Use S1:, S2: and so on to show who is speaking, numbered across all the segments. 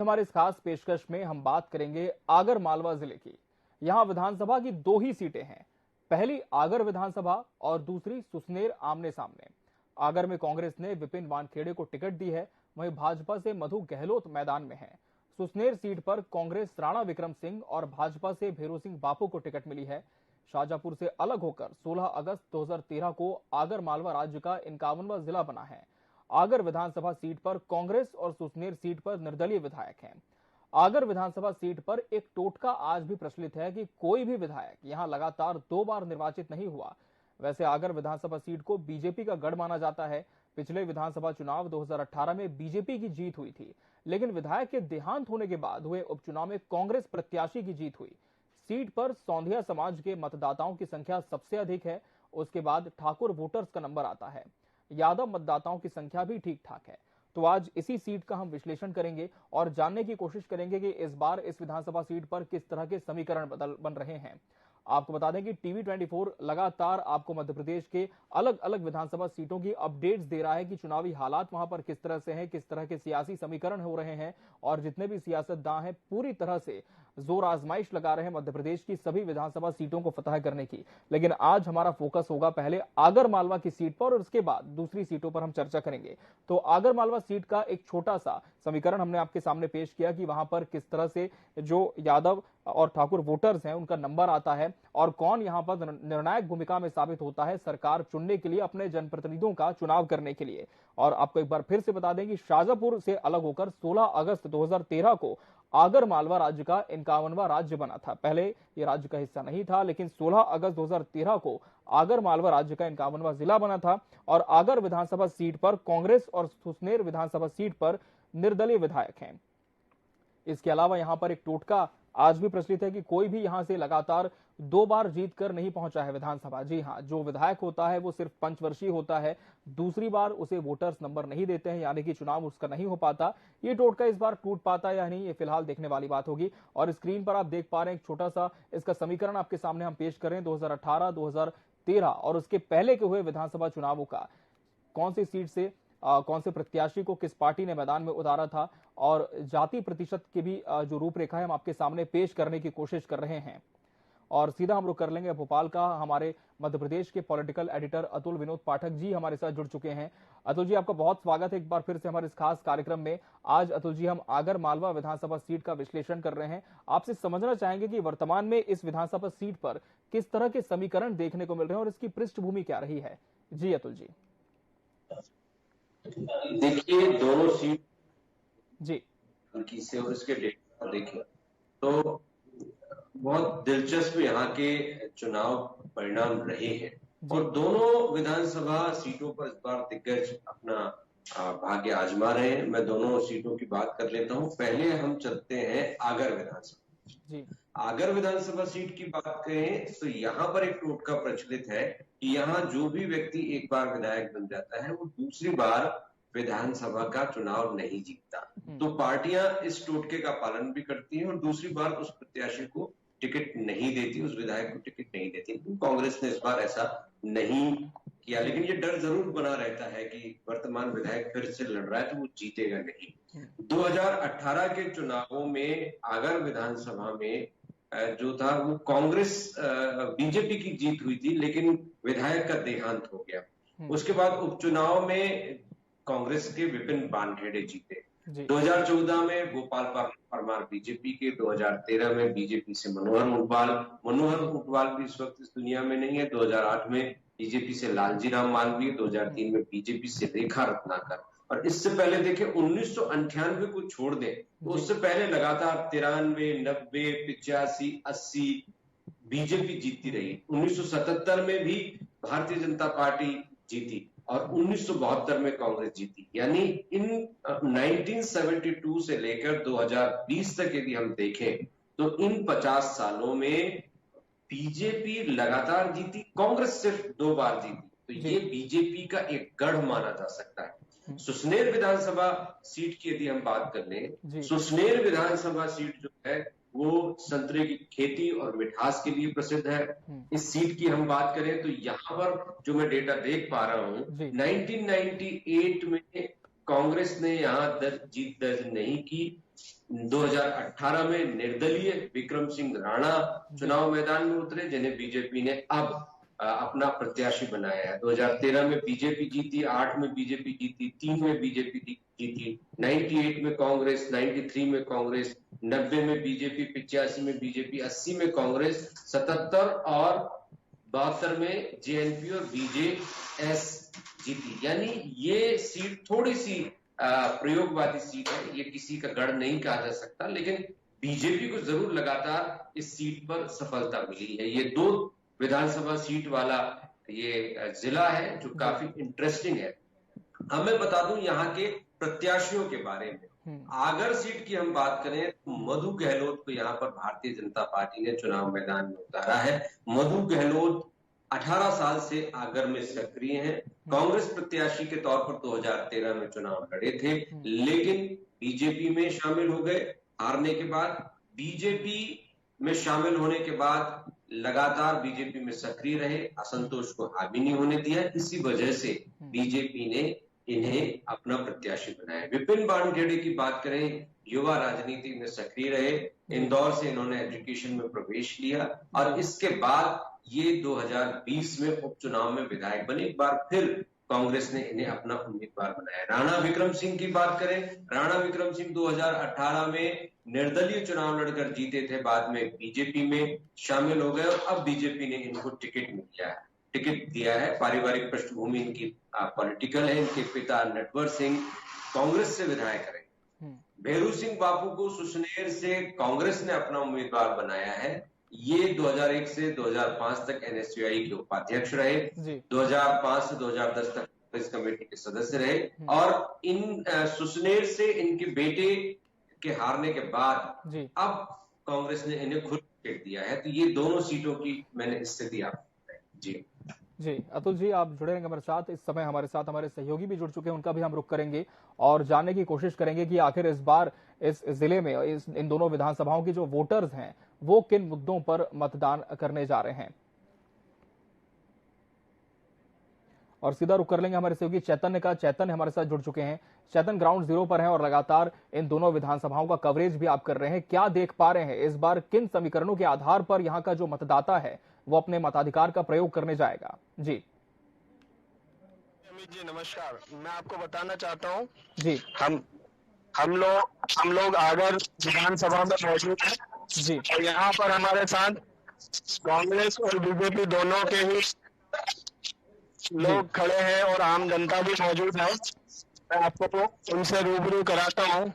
S1: हमारे इस खास पेशकश में हम बात करेंगे आगर मालवा जिले की। यहां विधानसभा की दो ही सीटें हैं, पहली आगर विधानसभा और दूसरी सुसनेर आमने सामने। आगर में कांग्रेस ने विपिन वानखेड़े को टिकट दी है, वहीं भाजपा से मधु गहलोत मैदान में है। सुसनेर सीट पर कांग्रेस राणा विक्रम सिंह और भाजपा से भैरू सिंह बापू को टिकट मिली है। शाजापुर से अलग होकर 16 अगस्त 2013 को आगर मालवा राज्य का 51वां जिला बना है। आगर विधानसभा सीट पर कांग्रेस और सुसनेर सीट पर निर्दलीय विधायक हैं। आगर विधानसभा सीट पर एक टोटका आज भी प्रचलित है कि कोई भी विधायक यहां लगातार 2 बार निर्वाचित नहीं हुआ। वैसे आगर विधानसभा सीट को बीजेपी का गढ़ माना जाता है। पिछले विधानसभा चुनाव 2018 में बीजेपी की जीत हुई थी, लेकिन विधायक के देहांत होने के बाद हुए उपचुनाव में कांग्रेस प्रत्याशी की जीत हुई। सीट पर सौंधिया समाज के मतदाताओं की संख्या सबसे अधिक है, उसके बाद ठाकुर वोटर्स का नंबर आता है। यादव मतदाताओं की संख्या भी ठीक ठाक है। तो आज इसी सीट का हम विश्लेषण करेंगे और जानने की कोशिश करेंगे कि इस बार इस विधानसभा सीट पर किस तरह के समीकरण बन रहे हैं। आपको बता दें कि टीवी 24 लगातार आपको मध्य प्रदेश के अलग अलग विधानसभा सीटों की अपडेट्स दे रहा है कि चुनावी हालात वहां पर किस तरह से हैं, किस तरह के सियासी समीकरण हो रहे हैं, और जितने भी सियासतदान हैं पूरी तरह से जोर आजमाइश लगा रहे हैं मध्य प्रदेश की सभी विधानसभा सीटों को फतह करने की। लेकिन आज हमारा फोकस होगा पहले आगर मालवा की सीट पर और उसके बाद दूसरी सीटों पर हम चर्चा करेंगे। तो आगर मालवा सीट का एक छोटा सा समीकरण हमने आपके सामने पेश किया कि वहां पर किस तरह से जो यादव और ठाकुर वोटर्स हैं उनका नंबर आता है और कौन यहां पर निर्णायक भूमिका में साबित होता है सरकार चुनने के लिए, अपने जनप्रतिनिधियों का चुनाव करने के लिए। और आपको एक बार फिर से बता दें कि शाजापुर से अलग होकर 16 अगस्त 2013 को आगर मालवा राज्य का 51वां राज्य बना था। पहले ये राज्य का हिस्सा नहीं था, लेकिन 16 अगस्त 2013 को आगर मालवा राज्य का 51वां जिला बना था। और आगर विधानसभा सीट पर कांग्रेस और सुसनेर विधानसभा सीट पर निर्दलीय विधायक हैं। इसके अलावा यहां पर एक टोटका आज भी प्रचलित है कि कोई भी यहां से लगातार 2 बार जीत कर नहीं पहुंचा है विधानसभा। जी हां, जो विधायक होता है वो सिर्फ पंचवर्षीय होता है, दूसरी बार उसे वोटर्स नंबर नहीं देते हैं, यानी कि चुनाव उसका नहीं हो पाता। ये टोटका इस बार टूट पाता या नहीं, ये फिलहाल देखने वाली बात होगी। और स्क्रीन पर आप देख पा रहे हैं एक छोटा सा इसका समीकरण आपके सामने हम पेश करें 2018, 2013 और उसके पहले के हुए विधानसभा चुनावों का। कौन सी सीट से कौन से प्रत्याशी को किस पार्टी ने मैदान में उतारा था, और जाति प्रतिशत की भी जो रूपरेखा है हम आपके सामने पेश करने की कोशिश कर रहे हैं। और सीधा हम रुख कर लेंगे भोपाल का। हमारे मध्य प्रदेश के पॉलिटिकल एडिटर अतुल विनोद पाठक जी हमारे साथ जुड़ चुके हैं। अतुल जी, आपका बहुत स्वागत है एक बार फिर से हमारे इस खास कार्यक्रम में। आज अतुल जी हम आगर मालवा विधानसभा सीट का विश्लेषण कर रहे हैं। आपसे समझना चाहेंगे कि वर्तमान में इस विधानसभा सीट पर किस तरह के समीकरण देखने को मिल रहे हैं और इसकी पृष्ठभूमि क्या रही है। जी अतुल जी।
S2: देखिए, दोनों सीट
S1: जी
S2: की से और इसके डेटा देखिए तो बहुत दिलचस्प यहाँ के चुनाव परिणाम रहे हैं और दोनों विधानसभा सीटों पर इस बार दिग्गज अपना भाग्य आजमा रहे हैं। मैं दोनों सीटों की बात कर लेता हूँ। पहले हम चलते हैं आगर विधानसभा। आगर विधानसभा सीट की बात करें तो यहाँ पर एक टोटका प्रचलित है कि यहाँ जो भी व्यक्ति एक बार विधायक बन जाता है वो दूसरी बार विधानसभा का चुनाव नहीं जीतता। तो पार्टियां इस टोटके का पालन भी करती हैं और दूसरी बार उस प्रत्याशी को टिकट नहीं देती, उस विधायक को टिकट नहीं देती। कांग्रेस ने इस बार ऐसा नहीं किया, लेकिन ये डर जरूर बना रहता है कि वर्तमान विधायक फिर से लड़ रहा है तो वो जीतेगा नहीं। 2018 के चुनावों में आगर विधानसभा में जो था वो कांग्रेस बीजेपी की जीत हुई थी, लेकिन विधायक का देहांत हो गया। उसके बाद उपचुनाव में कांग्रेस के विपिन वानखेड़े जीते। 2014 में गोपाल परमार बीजेपी के, 2013 में बीजेपी से मनोहर ऊंटवाल भी इस वक्त इस दुनिया में नहीं है। 2008 में बीजेपी से लालजी राम मालवीय, 2003 में बीजेपी से रेखा रत्नाकर। और इससे पहले देखिए 1998 को छोड़ दें तो उससे पहले लगातार 93, 90, 85, 80 बीजेपी जीतती रही। 1977 में भी भारतीय जनता पार्टी जीती और 1972 में कांग्रेस जीती। यानी इन 1972 से लेकर 2020 तक यदि हम देखें तो इन 50 सालों में बीजेपी लगातार जीती, कांग्रेस सिर्फ 2 बार जीती। तो ये बीजेपी का एक गढ़ माना जा सकता है। सुसनेर विधानसभा सीट की यदि हम बात कर लें, सुसनेर विधानसभा सीट जो है वो संतरे की खेती और मिठास के लिए प्रसिद्ध है। इस सीट की हम बात करें तो यहाँ पर जो मैं डेटा देख पा रहा हूँ, 1998 में कांग्रेस ने यहाँ जीत दर्ज नहीं की। 2018 में निर्दलीय विक्रम सिंह राणा चुनाव मैदान में उतरे, जिन्हें बीजेपी ने अब अपना प्रत्याशी बनाया है। 2013 में बीजेपी जीती, 8 में बीजेपी जीती, 3 में बीजेपी जीती, 98 में कांग्रेस, 93 में कांग्रेस, 90 में बीजेपी, 85 में बीजेपी, 80 में कांग्रेस, 77 और 72 में जेएनपी और बीजेएस जीती। यानी ये सीट थोड़ी सी प्रयोगवादी सीट है, ये किसी का गढ़ नहीं कहा जा सकता, लेकिन बीजेपी को जरूर लगातार इस सीट पर सफलता मिली है। ये 2 विधानसभा सीट वाला ये जिला है जो काफी इंटरेस्टिंग है। मैं बता दूं यहाँ के प्रत्याशियों के बारे में। आगर सीट की हम बात करें तो मधु गहलोत को यहाँ पर भारतीय जनता पार्टी ने चुनाव मैदान में उतारा है। मधु गहलोत 18 साल से आगर में सक्रिय हैं। कांग्रेस प्रत्याशी के तौर पर 2013 में चुनाव लड़े थे, लेकिन बीजेपी में शामिल हो गए। हारने के बाद बीजेपी में शामिल होने के बाद लगातार बीजेपी में सक्रिय रहे, असंतोष को हावी नहीं होने दिया। इसी वजह से बीजेपी ने इन्हें अपना प्रत्याशी बनाया। विपिन वानखेड़े की बात करें, युवा राजनीति में सक्रिय रहे, इंदौर से इन्होंने एजुकेशन में प्रवेश लिया और इसके बाद ये 2020 में उपचुनाव में विधायक बने। एक बार फिर कांग्रेस ने इन्हें अपना उम्मीदवार बनाया। राणा विक्रम सिंह की बात करें, राणा विक्रम सिंह 2018 में निर्दलीय चुनाव लड़कर जीते थे, बाद में बीजेपी में शामिल हो गए और अब बीजेपी ने इनको टिकट दिया है। पारिवारिक पृष्ठभूमि इनकी पॉलिटिकल है। इनके पिता नटवर सिंह कांग्रेस से विधायक रहे। भेरू सिंह बापू को सुसनेर से कांग्रेस ने अपना उम्मीदवार बनाया है। ये 2001 से 2005 तक एनएसयूआई के उपाध्यक्ष रहे, 2005 से 2010 तक कांग्रेस कमेटी के सदस्य रहे और इन सुसनेर से इनके बेटे के हारने के बाद अब कांग्रेस ने इन्हें खुद टिकट दिया है। तो ये दोनों सीटों की मैंने स्थिति आपको बताई।
S1: जी अतुल जी, आप जुड़े रहेंगे हमारे साथ। इस समय हमारे साथ हमारे सहयोगी भी जुड़ चुके हैं, उनका भी हम रुख करेंगे और जानने की कोशिश करेंगे कि आखिर इस बार इस जिले में इन दोनों विधानसभाओं की जो वोटर्स हैं वो किन मुद्दों पर मतदान करने जा रहे हैं। और सीधा रुख कर लेंगे हमारे सहयोगी चैतन्य का। चैतन्य हमारे साथ जुड़ चुके हैं। चैतन्य ग्राउंड जीरो पर हैं और लगातार इन दोनों विधानसभाओं का कवरेज भी आप कर रहे हैं। क्या देख पा रहे हैं इस बार, किन समीकरणों के आधार पर यहाँ का जो मतदाता है वो अपने मताधिकार का प्रयोग करने जाएगा? जी
S3: अमित जी नमस्कार। मैं आपको बताना चाहता हूँ
S1: जी,
S3: हम लोग आगर विधानसभा में मौजूद हैं
S1: जी,
S3: और यहाँ पर हमारे साथ कांग्रेस और बीजेपी दोनों के ही लोग खड़े हैं और आम जनता भी मौजूद है। मैं आपको उनसे रूबरू कराता हूँ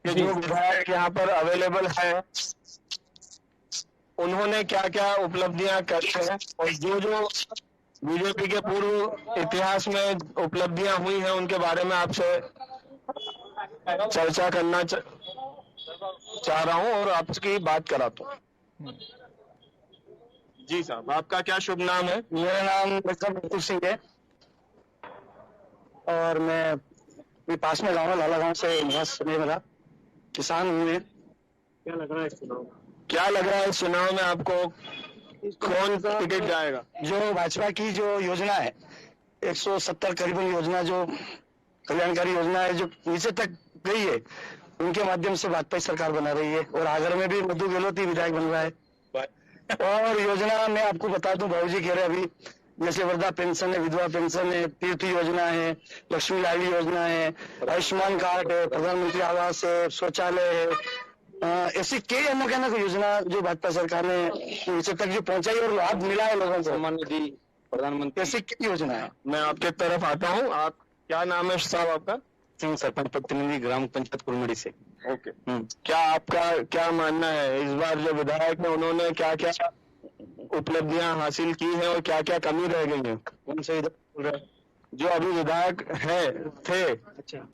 S3: कि जो विधायक यहाँ पर अवेलेबल है उन्होंने क्या क्या उपलब्धियां करी हैं और जो बीजेपी के पूर्व इतिहास में उपलब्धियां हुई हैं उनके बारे में आपसे चर्चा करना चाह रहा हूं और आपकी बात कराता हूं। जी साहब, आपका क्या शुभ नाम है?
S4: मेरा नाम डॉक्टर मुकुल सिंह है और मैं पास में गाँव है, लाला गांव से निवास है मेरा। किसान हूँ मैं।
S3: क्या लग रहा है इस चुनाव में? क्या लग रहा है इस चुनाव में आपको कौन टिकट जाएगा?
S4: जो भाजपा की जो योजना है 170 करीबन योजना, जो कल्याणकारी योजना है, जो नीचे तक गई है, उनके माध्यम से भाजपा सरकार बना रही है और आगर में भी मधु गहलोत ही विधायक बन रहा है। और योजना मैं आपको बता दूं, बाबूजी कह रहे अभी, जैसे वृद्धा पेंशन है, विधवा पेंशन है, तीर्थ योजना है, लक्ष्मी लाडली योजना है, आयुष्मान कार्ड है, प्रधानमंत्री आवास है, शौचालय है, ऐसी कई अनेक योजना जो भाजपा सरकार ने नीचे तक जो पहुंचाई और लाभ मिला है लोगों को,
S3: सम्मान निधि, प्रधानमंत्री,
S4: ऐसी कई योजना है।
S3: मैं आपके तरफ आता हूँ। आप क्या नाम है साहब आपका?
S4: सिंह, सरपंच प्रतिनिधि, ग्राम पंचायत कुलमड़ी से।
S3: ओके। क्या आपका क्या मानना है इस बार जो विधायक है उन्होंने क्या क्या उपलब्धियां हासिल की हैं और क्या क्या कमी रह गई है?
S4: कौन से बोल रहे?
S3: जो अभी विधायक थे
S4: अच्छा,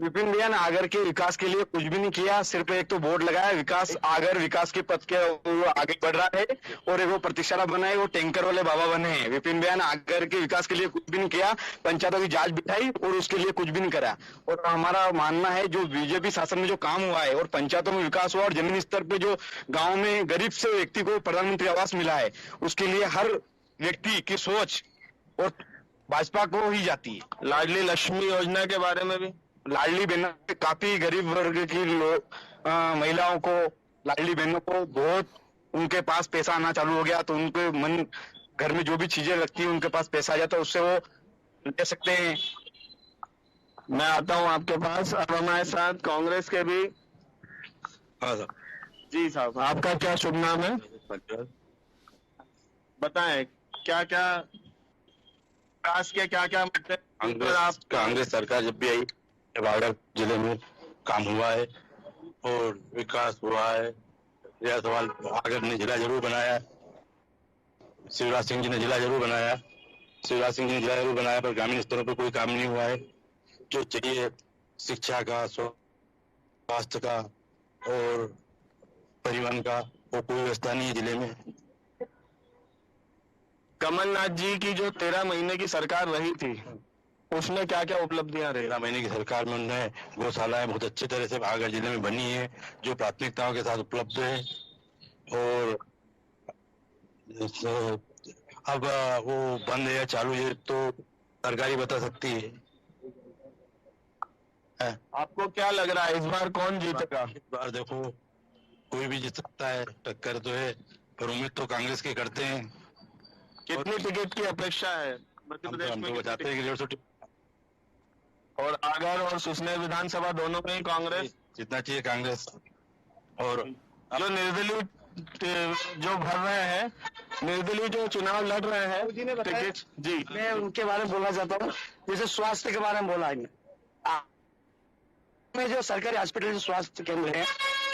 S4: विपिन भैया ने आगर के विकास के लिए कुछ भी नहीं किया, सिर्फ एक तो बोर्ड लगाया, विकास आगर विकास के पथ के वो आगे बढ़ रहा है और एक वो प्रतिष्ठा बनाए, वो टैंकर वाले बाबा बने हैं। विपिन भैया ने आगर के विकास के लिए कुछ भी नहीं किया, पंचायतों की जांच बिठाई और उसके लिए कुछ भी नहीं करा। और हमारा मानना है जो बीजेपी शासन में जो काम हुआ है और पंचायतों में विकास हुआ और जमीनी स्तर पे जो गाँव में गरीब से व्यक्ति को प्रधानमंत्री आवास मिला है, उसके लिए हर व्यक्ति की सोच और भाजपा को ही जाती है।
S3: लाडली लक्ष्मी योजना के बारे में भी लाडली बहनों काफी गरीब वर्ग की महिलाओं को, लाडली बहनों को बहुत उनके पास पैसा आना चालू हो गया, तो उनके मन घर में जो भी चीजें लगती है उनके पास पैसा आ जाता है, उससे वो ले सकते हैं। मैं आता हूं आपके पास। अब हमारे साथ कांग्रेस के भी। हाँ सर। जी साहब, आपका क्या शुभ नाम है? बताएं क्या क्या विकास के क्या क्या मुद्दे
S5: कांग्रेस सरकार जब भी आई, जब आगरा जिले में काम हुआ है और विकास हुआ है। यह सवाल आगर ने जिला जरूर बनाया, शिवराज सिंह जी ने जिला जरूर बनाया, शिवराज सिंह जी ने जिला जरूर बनाया, पर ग्रामीण स्तरों पर कोई काम नहीं हुआ है। जो चाहिए शिक्षा का, स्वास्थ्य का और परिवहन का, वो कोई व्यवस्था नहीं है जिले में।
S3: कमलनाथ जी की जो 13 महीने की सरकार रही थी, उसमें क्या क्या उपलब्धियां रही?
S5: 13 महीने की सरकार में उन्होंने गौशालाएं बहुत अच्छी तरह से आगर जिले में बनी है, जो प्राथमिकताओं के साथ उपलब्ध है। और अब वो बंद है या चालू है तो सरकारी बता सकती है।
S3: आपको क्या लग रहा है इस बार कौन जीतेगा?
S5: इस बार देखो कोई भी जीत सकता है, टक्कर तो है, पर उम्मीद तो कांग्रेस के करते हैं।
S3: कितनी टिकट की अपेक्षा है मध्य प्रदेश में?
S5: हम तो चाहते हैं कि 150
S3: और आगर और सुसनेर विधानसभा दोनों में ही कांग्रेस
S5: जितना चाहिए कांग्रेस। और
S3: जो निर्दलीय जो भर रहे हैं, निर्दलीय जो चुनाव लड़ रहे हैं टिकट, जी
S4: मैं उनके बारे में बोलना चाहता हूँ। जैसे स्वास्थ्य के बारे में बोला है में जो सरकारी हॉस्पिटल जो स्वास्थ्य केंद्र है,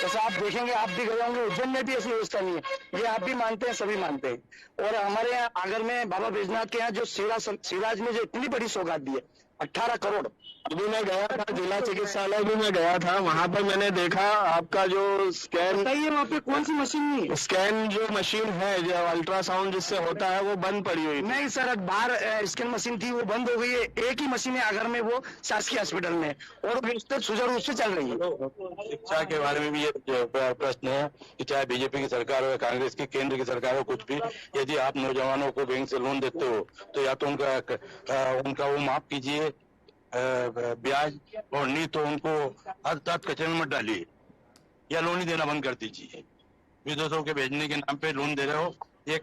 S4: जैसे आप देखेंगे, आप भी गए होंगे, उज्जैन में भी ऐसी व्यवस्था नहीं है। ये आप भी मानते हैं, सभी मानते हैं। और हमारे यहाँ आगर में बाबा बैजनाथ के यहाँ जो शिवराज में जो इतनी बड़ी सौगात दी है, 18 करोड़।
S3: अभी मैं गया था जिला चिकित्सालय भी मैं गया था, वहां पर मैंने देखा आपका जो स्कैन,
S4: बताइए वहाँ पे कौन सी मशीन नहीं है?
S3: स्कैन जो मशीन है, जो अल्ट्रासाउंड जिससे होता है, वो बंद पड़ी हुई।
S4: नहीं सर, बाहर स्कैन मशीन थी, वो बंद हो गई है। एक ही मशीन है आगर में, वो शासकीय हॉस्पिटल में, और व्यवस्था सुचारू रूप से चल रही है।
S5: शिक्षा के बारे में भी ये प्रश्न है कि चाहे बीजेपी की सरकार हो या कांग्रेस की केंद्र की सरकार हो, कुछ भी, यदि आप नौजवानों को बैंक से लोन देते हो तो या तो उनका वो माफ कीजिए ब्याज, और नहीं तो उनको हद कचरे में मत डालिए या लोन ही देना बंद कर दीजिए। विदेशों के भेजने के नाम पे लोन दे रहे हो, ये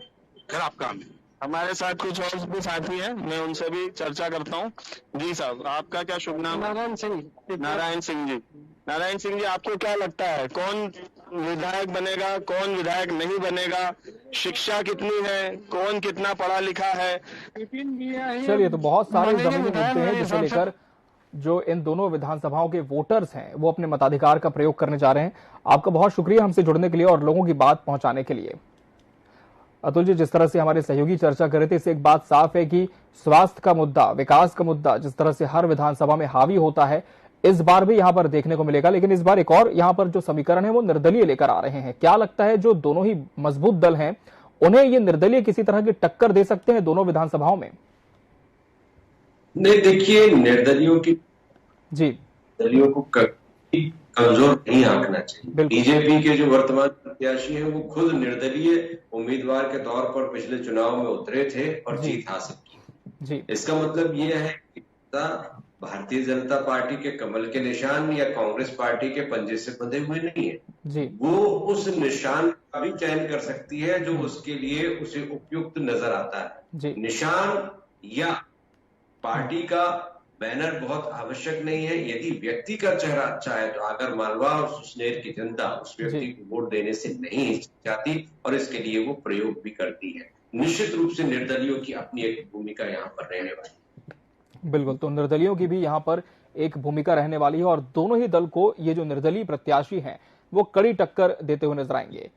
S5: खराब काम है।
S3: हमारे साथ कुछ और भी साथी हैं, मैं उनसे भी चर्चा करता हूँ। जी साहब, आपका क्या शुभ नाम?
S4: नारायण सिंह।
S3: नारायण सिंह जी। नारायण सिंह जी, आपको क्या लगता है कौन विधायक बनेगा, कौन विधायक नहीं बनेगा? शिक्षा कितनी है, कौन कितना पढ़ा लिखा है?
S1: चलिए, तो बहुत सारे जमीनी मुद्दे हैं जिसे लेकर जो इन दोनों विधानसभाओं के वोटर्स हैं वो अपने मताधिकार का प्रयोग करने जा रहे हैं। आपका बहुत शुक्रिया हमसे जुड़ने के लिए और लोगों की बात पहुंचाने के लिए। अतुल जी, जिस तरह से हमारे सहयोगी चर्चा कर रहे थे, इससे एक बात साफ है कि स्वास्थ्य का मुद्दा, विकास का मुद्दा जिस तरह से हर विधानसभा में हावी होता है, इस बार भी यहां पर देखने को मिलेगा। लेकिन इस बार एक और यहां पर जो समीकरण है वो निर्दलीय लेकर आ रहे हैं। क्या लगता है, जो दोनों ही मजबूत दल हैं, उन्हें ये निर्दलीय किसी तरह की टक्कर दे सकते हैं दोनों विधानसभाओं में?
S2: नहीं, देखिए, निर्दलियों की
S1: जी,
S2: दलियों को कमजोर नहीं आंकना चाहिए। बीजेपी के जो वर्तमान प्रत्याशी हैं वो खुद निर्दलीय उम्मीदवार के तौर पर पिछले चुनाव में उतरे थे और जीत हासिल की।
S1: जी,
S2: इसका मतलब ये है कि भारतीय जनता पार्टी के कमल के निशान या कांग्रेस पार्टी के पंजे से बंधे हुए नहीं है।
S1: जी,
S2: वो उस निशान का भी चयन कर सकती है जो उसके लिए उसे उपयुक्त नजर आता है।
S1: जी,
S2: निशान या पार्टी का बैनर बहुत आवश्यक नहीं है। यदि व्यक्ति का चेहरा अच्छा है तो आगर मालवा और सुसनेर की जनता उस व्यक्ति को वोट देने से नहीं हिचकिचाती और इसके लिए वो प्रयोग भी करती है। निश्चित रूप से निर्दलियों की अपनी एक भूमिका यहाँ पर रहने वाली है।
S1: बिल्कुल, तो निर्दलियों की भी यहाँ पर एक भूमिका रहने वाली है और दोनों ही दल को ये जो निर्दलीय प्रत्याशी हैं वो कड़ी टक्कर देते हुए नजर आएंगे।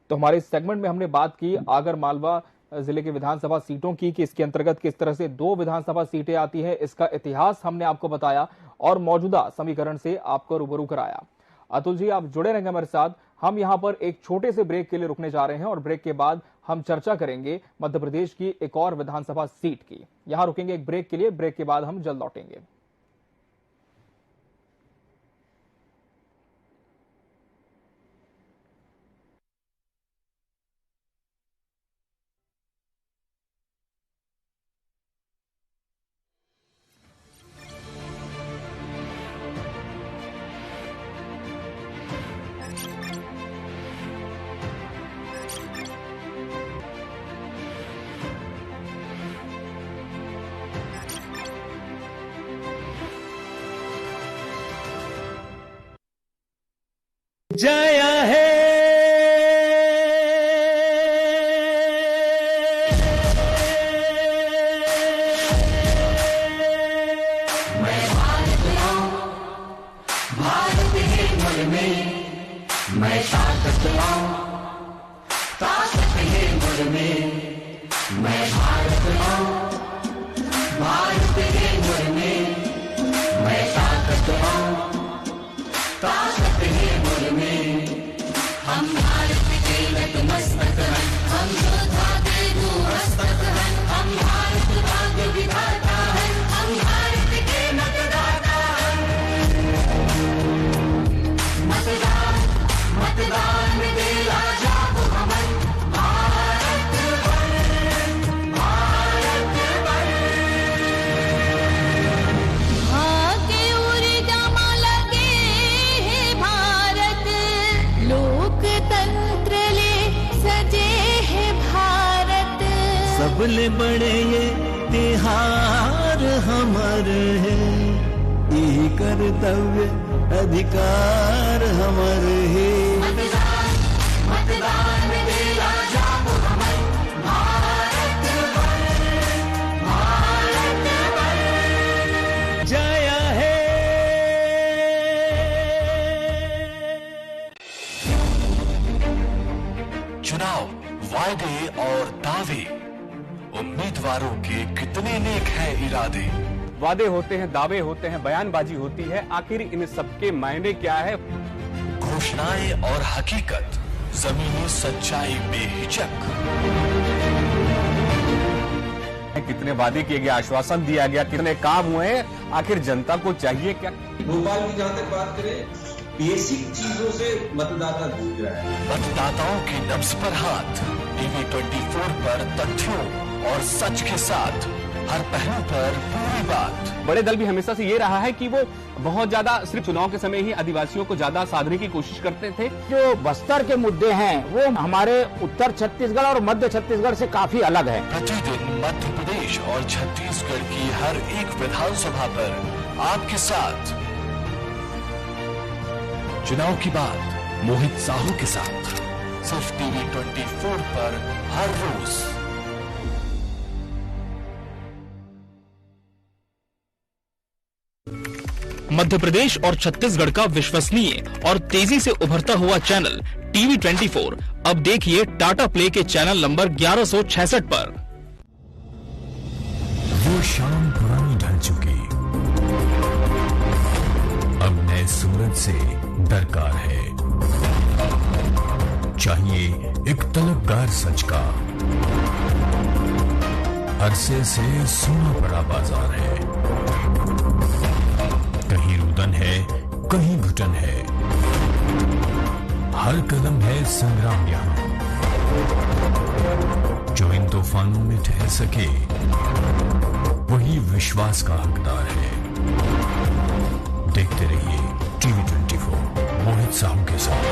S1: तो हमारे इस सेगमेंट में हमने बात की आगर मालवा जिले के विधानसभा सीटों की कि इसके अंतर्गत किस तरह से 2 विधानसभा सीटें आती है, इसका इतिहास हमने आपको बताया और मौजूदा समीकरण से आपको रूबरू कराया। अतुल जी, आप जुड़े रहेंगे हमारे साथ। हम यहां पर एक छोटे से ब्रेक के लिए रुकने जा रहे हैं और ब्रेक के बाद हम चर्चा करेंगे मध्य प्रदेश की एक और विधानसभा सीट की। यहां रुकेंगे एक ब्रेक के लिए, ब्रेक के बाद हम जल्द लौटेंगे।
S6: जया है मैं भारत लाऊं, भारत है मन में, मैं ताकत लाऊं, ताकत है मन में, मैं भारत लाऊं, भारत है मन में, मैं ताकत लाऊं, ताकत है मन में। हम भारत के नतमस्तक हैं, हम योद्धा के हस्तक हैं, हम भारत भाग्य विधाता हैं, हम भारत के मतदाता हैं। मतदान मतदान में दे राजा को हमन, भारत बन, भारत बन।
S7: भाग्य उर्जामा लगे है भारत, लोकतंत्र ले सजे है भारत।
S6: सबले बड़े ये तिहार हमारे है, यही कर्तव्य अधिकार हमारे है। मतदान मतदान में दे राजा को हमन, भारत बन, भारत बन। जया है
S8: चुनाव वायदे और दावे, उम्मीदवारों के कितने नेक हैं इरादे।
S9: वादे होते हैं, दावे होते हैं, बयानबाजी होती है, आखिर इन सबके मायने क्या है?
S8: घोषणाएं और हकीकत, जमीनी सच्चाई बेहिचक।
S9: कितने वादे किए गए, आश्वासन दिया गया, कितने काम हुए, आखिर जनता को चाहिए क्या?
S2: भोपाल की जहां तक बात करें, बेसिक चीजों से मतदाता जूझ रहा है।
S8: मतदाताओं की नब्ज पर हाथ, टीवी 24 पर तथ्यों और सच के साथ, हर पहलू पर पूरी बात।
S9: बड़े दल भी हमेशा से ये रहा है कि वो बहुत ज्यादा सिर्फ चुनाव के समय ही आदिवासियों को ज्यादा साधने की कोशिश करते थे।
S10: जो बस्तर के मुद्दे हैं वो हमारे उत्तर छत्तीसगढ़ और मध्य छत्तीसगढ़ से काफी अलग है।
S8: प्रतिदिन मध्य प्रदेश और छत्तीसगढ़ की हर एक विधानसभा पर आपके साथ चुनाव की बात मोहित साहू के साथ, सिर्फ टीवी 24 पर हर रोज।
S11: मध्य प्रदेश और छत्तीसगढ़ का विश्वसनीय और तेजी से उभरता हुआ चैनल टीवी 24 अब देखिए टाटा प्ले के चैनल नंबर 1166 पर।
S12: वो शाम पुरानी ढल चुकी, अब नए सूरज से दरकार है। चाहिए एक तलबगार सच का, अरसे से सुना पड़ा बाजार है। कहीं रुदन है, कहीं घुटन है, हर कदम है संग्राम यहां। जो इन तूफानों में ठहर सके वही विश्वास का हकदार है। देखते रहिए टीवी 24 मोहित साहू के साथ।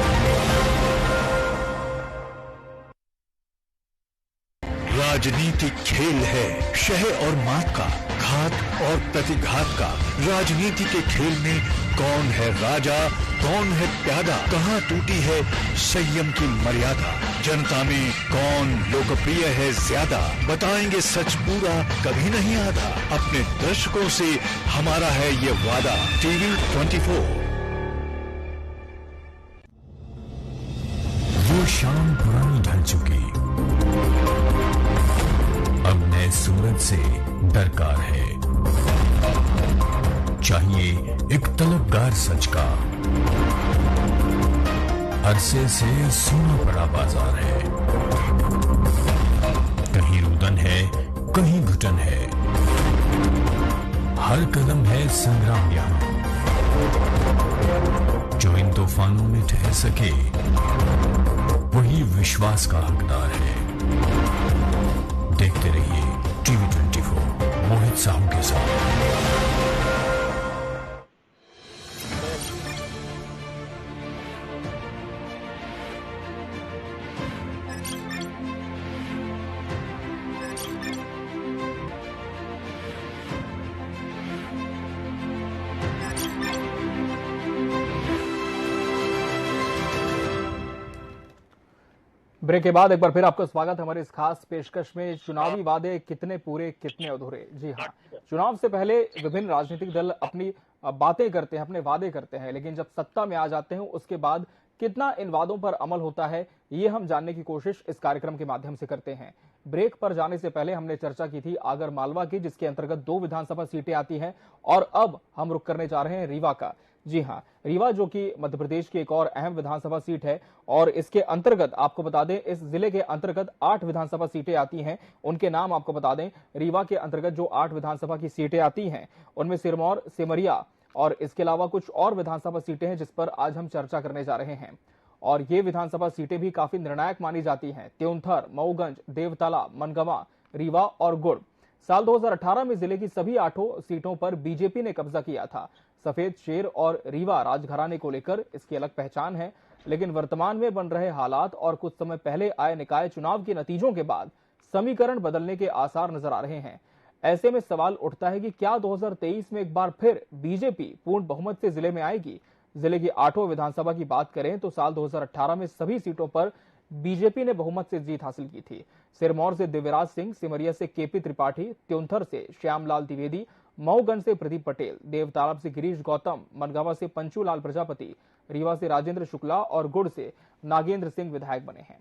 S13: राजनीतिक खेल है शह और मात का, घात और प्रतिघात का। राजनीति के खेल में कौन है राजा, कौन है प्यादा, कहां टूटी है संयम की मर्यादा, जनता में कौन लोकप्रिय है ज्यादा। बताएंगे सच पूरा, कभी नहीं आधा। अपने दर्शकों से हमारा है ये वादा। टीवी 24।
S12: वो शाम पुरानी ढल चुकी, अब नए सूरज से दरकार है। चाहिए एक तलबगार सच का, अरसे से सुना पड़ा बाजार है। कहीं रुदन है, कहीं घुटन है, हर कदम है संग्राम यहां। जो इन तूफानों में ठहर सके वही विश्वास का हकदार है। देखते रहिए टीवी 24 मोहित साहू के साथ।
S1: ब्रेक के बाद एक बार फिर आपका स्वागत हमारे इस खास पेशकश में। चुनावी वादे कितने पूरे कितने अधूरे। जी हाँ, चुनाव से पहले विभिन्न राजनीतिक दल अपनी बातें करते हैं, अपने वादे करते हैं, लेकिन जब सत्ता में आ जाते हैं उसके बाद कितना इन वादों पर अमल होता है, ये हम जानने की कोशिश इस कार्यक्रम के माध्यम से करते हैं। ब्रेक पर जाने से पहले हमने चर्चा की थी आगर मालवा की, जिसके अंतर्गत 2 विधानसभा सीटें आती हैं, और अब हम रुख करने जा रहे हैं रीवा का। जी हाँ, रीवा जो कि मध्य प्रदेश की एक और अहम विधानसभा सीट है, और इसके अंतर्गत आपको बता दें इस जिले के अंतर्गत 8 विधानसभा सीटें आती हैं। उनके नाम आपको बता दें, रीवा के अंतर्गत जो 8 विधानसभा की सीटें आती हैं उनमें सिरमौर, सिमरिया और इसके अलावा कुछ और विधानसभा सीटें हैं जिस पर आज हम चर्चा करने जा रहे हैं। और ये विधानसभा सीटें भी काफी निर्णायक मानी जाती हैं। त्योंथर, मऊगंज, देवताला, मनगवा, रीवा और गुड़। साल 2018 में जिले की सभी 8 सीटों पर बीजेपी ने कब्जा किया था। सफेद शेर और रीवा राजघराने को लेकर इसकी अलग पहचान है, लेकिन वर्तमान में बन रहे हालात और कुछ समय पहले आए निकाय चुनाव के नतीजों के बाद समीकरण बदलने के आसार नजर आ रहे हैं। ऐसे में सवाल उठता है कि क्या 2023 में एक बार फिर बीजेपी पूर्ण बहुमत से जिले में आएगी। जिले की 8 विधानसभा की बात करें तो साल 2018 में सभी सीटों पर बीजेपी ने बहुमत से जीत हासिल की थी। सिरमौर से दिव्यराज सिंह, सिमरिया से केपी त्रिपाठी, त्योंथर से श्यामलाल द्विवेदी, मऊगंज से प्रदीप पटेल, देवतालाब से गिरीश गौतम, मनगावा से पंचूलाल प्रजापति, रीवा से राजेंद्र शुक्ला और गुड़ से नागेंद्र सिंह विधायक बने हैं।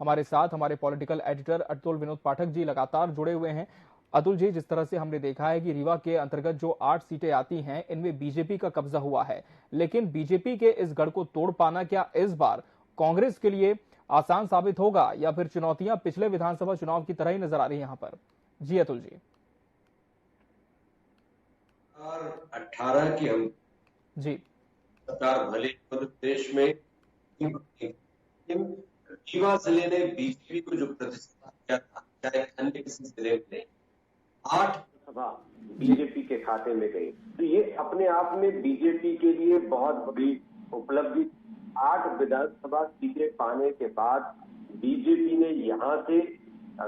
S1: हमारे साथ हमारे पॉलिटिकल एडिटर अतुल विनोद पाठक जी लगातार जुड़े हुए हैं। अतुल जी, जिस तरह से हमने देखा है कि रीवा के अंतर्गत जो 8 सीटें आती हैं इनमें बीजेपी का कब्जा हुआ है, लेकिन बीजेपी के इस गढ़ को तोड़ पाना क्या इस बार कांग्रेस के लिए आसान साबित होगा, या फिर चुनौतियां पिछले विधानसभा चुनाव की तरह ही नजर आ रही है यहाँ पर? जी अतुल जी।
S2: 18 की हम
S1: जी
S2: सरकार भले मध्य प्रदेश में, रीवा जिले ने बीजेपी को जो प्रतिष्ठा किया था, चाहे अन्य किसी जिले में 8 सभा बीजेपी के खाते में गई, तो ये अपने आप में बीजेपी के लिए बहुत बड़ी उपलब्धि। 8 विधानसभा सीटें पाने के बाद बीजेपी ने यहाँ से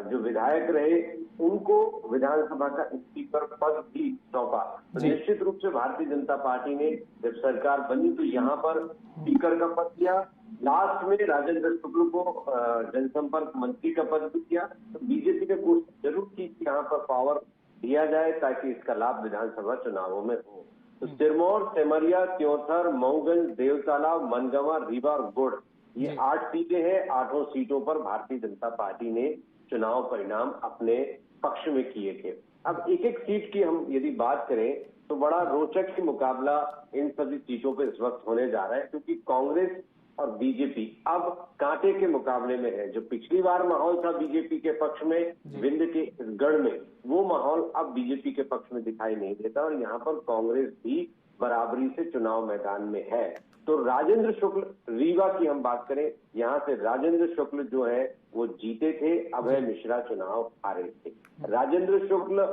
S2: जो विधायक रहे उनको विधानसभा का स्पीकर पद भी सौंपा। तो निश्चित रूप से भारतीय जनता पार्टी ने जब सरकार बनी तो यहाँ पर स्पीकर का पद दिया, लास्ट में राजेंद्र शुक्ल को जनसंपर्क मंत्री का पद भी दिया। तो बीजेपी ने कोशिश जरूर की कि यहाँ पर पावर दिया जाए ताकि इसका लाभ विधानसभा चुनावों में हो। तो सिरमौर, सिमरिया, त्योंथर, मऊगंज, देवताला, मनगवा, रीवा और गुड़, ये 8 सीटें हैं। 8 सीटों पर भारतीय जनता पार्टी ने चुनाव परिणाम अपने पक्ष में किए थे। अब एक एक सीट की हम यदि बात करें तो बड़ा रोचक ही मुकाबला इन सभी सीटों पर इस वक्त होने जा रहा है, क्योंकि कांग्रेस और बीजेपी अब कांटे के मुकाबले में है। जो पिछली बार माहौल था बीजेपी के पक्ष में विंध्य के गढ़ में, वो माहौल अब बीजेपी के पक्ष में दिखाई नहीं देता, और यहाँ पर कांग्रेस भी बराबरी से चुनाव मैदान में है। तो राजेंद्र शुक्ल, रीवा की हम बात करें, यहाँ से राजेंद्र शुक्ल जो है वो जीते थे, अभय मिश्रा चुनाव हारे थे। राजेंद्र शुक्ल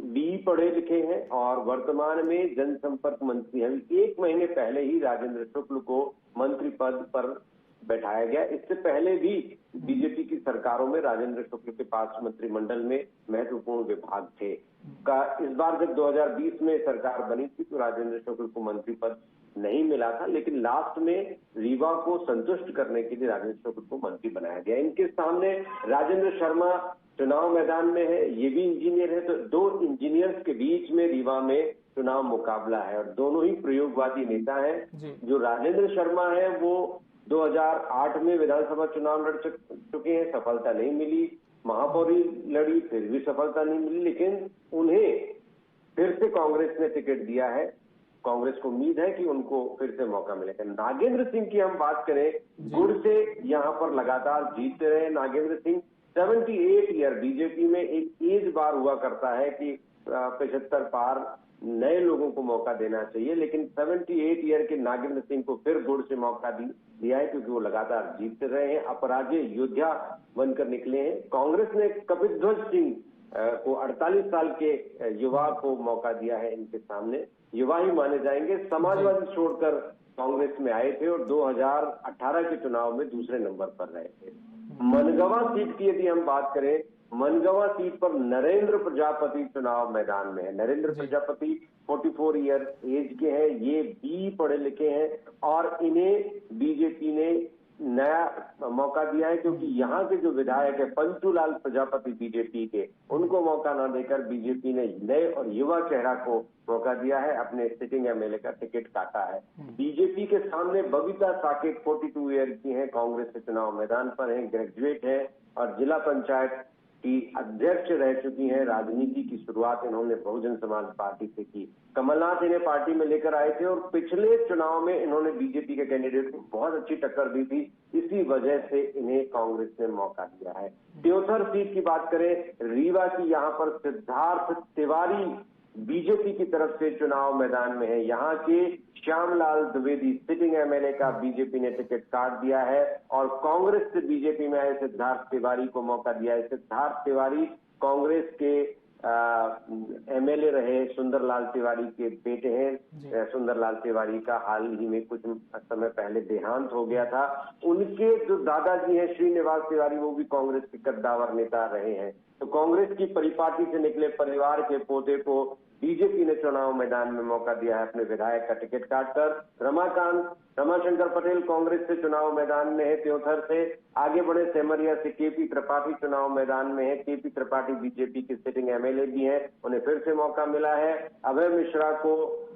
S2: बी पढ़े लिखे हैं और वर्तमान में जनसंपर्क मंत्री हैं। 1 महीने पहले ही राजेंद्र शुक्ल को मंत्री पद पर बैठाया गया। इससे पहले भी बीजेपी की सरकारों में राजेंद्र शुक्ल के पास मंत्रिमंडल में महत्वपूर्ण विभाग थे। इस बार जब 2020 में सरकार बनी थी तो राजेंद्र शुक्ल को मंत्री पद नहीं मिला था, लेकिन लास्ट में रीवा को संतुष्ट करने के लिए राजेंद्र शुक्ल को मंत्री बनाया गया। इनके सामने राजेंद्र शर्मा चुनाव मैदान में है, ये भी इंजीनियर है। तो 2 इंजीनियर्स के बीच में रीवा में चुनाव मुकाबला है, और दोनों ही प्रयोगवादी नेता हैं। जो राजेंद्र शर्मा है वो 2008 में विधानसभा चुनाव लड़ चुके हैं, सफलता नहीं मिली। महापौरी लड़ी, फिर भी सफलता नहीं मिली, लेकिन उन्हें फिर से कांग्रेस ने टिकट दिया है। कांग्रेस को उम्मीद है कि उनको फिर से मौका मिलेगा। नागेंद्र सिंह की हम बात करें, गुड़ से यहाँ पर लगातार जीतते रहे नागेंद्र सिंह। 78 ईयर, बीजेपी में एक एज बार हुआ करता है कि 75 पार नए लोगों को मौका देना चाहिए, लेकिन 78 ईयर के नागेंद्र सिंह को फिर गुड़ से मौका दिया है, क्योंकि वो लगातार जीतते रहे हैं, अपराजय योद्धा बनकर निकले हैं। कांग्रेस ने कपिध्वज सिंह को 48 साल के युवा को मौका दिया है। इनके सामने युवा ही माने जाएंगे। समाजवादी छोड़कर कांग्रेस में आए थे और 2018 के चुनाव में दूसरे नंबर पर रहे थे। मनगवा सीट की यदि हम बात करें, मनगवा सीट पर नरेंद्र प्रजापति चुनाव मैदान में है। नरेंद्र प्रजापति 44 ईयर एज के हैं, ये बी पढ़े लिखे हैं और इन्हें बीजेपी ने
S14: नया मौका दिया है, क्योंकि यहाँ के जो विधायक है पंचूलाल प्रजापति बीजेपी के, उनको मौका न देकर बीजेपी ने नए और युवा चेहरा को मौका दिया है, अपने सिटिंग एमएलए का टिकट काटा है। बीजेपी के सामने बबीता साकेत 42 ईयर की हैं, कांग्रेस से चुनाव मैदान पर हैं, ग्रेजुएट हैं और जिला पंचायत की अध्यक्ष रह चुकी हैं। राजनीति की शुरुआत इन्होंने बहुजन समाज पार्टी से की। कमलनाथ इन्हें पार्टी में लेकर आए थे और पिछले चुनाव में इन्होंने बीजेपी के कैंडिडेट को बहुत अच्छी टक्कर दी थी, इसी वजह से इन्हें कांग्रेस ने मौका दिया है। त्योथर सीट की बात करें, रीवा की, यहाँ पर सिद्धार्थ तिवारी बीजेपी की तरफ से चुनाव मैदान में है। यहाँ के श्यामलाल द्विवेदी सिटिंग एमएलए का बीजेपी ने टिकट काट दिया है और कांग्रेस से बीजेपी में आए सिद्धार्थ तिवारी को मौका दिया है। सिद्धार्थ तिवारी कांग्रेस के एमएलए रहे, सुंदरलाल तिवारी के बेटे हैं। सुंदरलाल तिवारी का हाल ही में कुछ समय पहले देहांत हो गया था। उनके जो दादाजी हैं श्रीनिवास तिवारी, वो भी कांग्रेस के कद्दावर नेता रहे हैं। तो कांग्रेस की परिपाटी से निकले परिवार के पोते को बीजेपी ने चुनाव मैदान में मौका दिया है अपने विधायक का टिकट काटकर। रमाशंकर पटेल कांग्रेस से चुनाव मैदान में है त्योथर से। आगे बढ़े सेमरिया से केपी त्रिपाठी चुनाव मैदान में है। केपी त्रिपाठी बीजेपी के सिटिंग एमएलए भी हैं, उन्हें फिर से मौका मिला है। अभय मिश्रा को